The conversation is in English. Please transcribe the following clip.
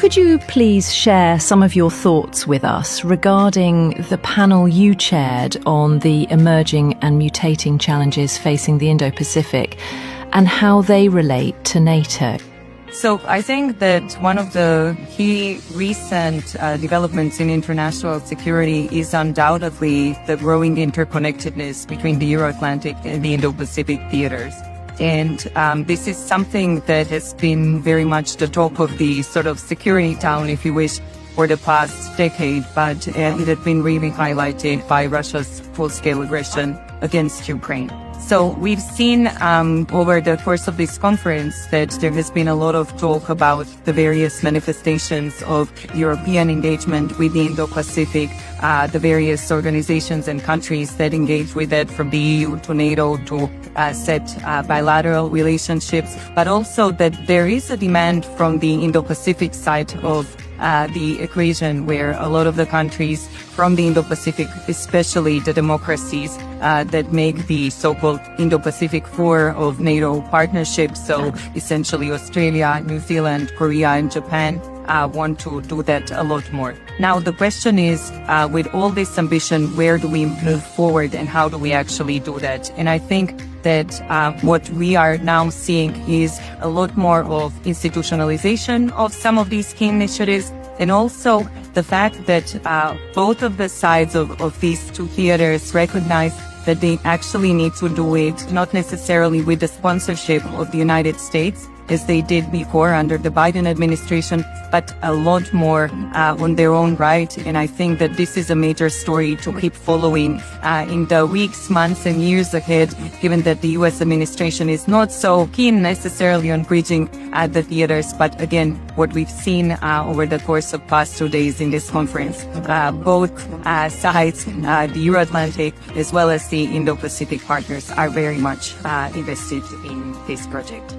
Could you please share some of your thoughts with us regarding the panel you chaired on the emerging and mutating challenges facing the Indo-Pacific and how they relate to NATO? So I think that one of the key recent developments in international security is undoubtedly the growing interconnectedness between the Euro-Atlantic and the Indo-Pacific theaters. And this is something that has been very much the talk of the sort of security town, if you wish, for the past decade, but it has been really highlighted by Russia's full-scale aggression against Ukraine. So we've seen over the course of this conference that there has been a lot of talk about the various manifestations of European engagement with the Indo-Pacific, the various organizations and countries that engage with it, from the EU to NATO to set bilateral relationships, but also that there is a demand from the Indo-Pacific side of the equation, where a lot of the countries from the Indo-Pacific, especially the democracies that make the so-called Indo-Pacific Four of NATO partnership, so essentially Australia, New Zealand, Korea and Japan, want to do that a lot more. Now the question is, with all this ambition, where do we move forward and how do we actually do that? And I think that what we are now seeing is a lot more of institutionalization of some of these key initiatives, and also the fact that both of the sides of these two theaters recognize that they actually need to do it not necessarily with the sponsorship of the United States, as they did before under the Biden administration, but a lot more on their own right. And I think that this is a major story to keep following in the weeks, months and years ahead, given that the U.S. administration is not so keen necessarily on bridging the theaters. But again, what we've seen over the course of past 2 days in this conference, both sides, the Euro-Atlantic as well as the Indo-Pacific partners, are very much invested in this project.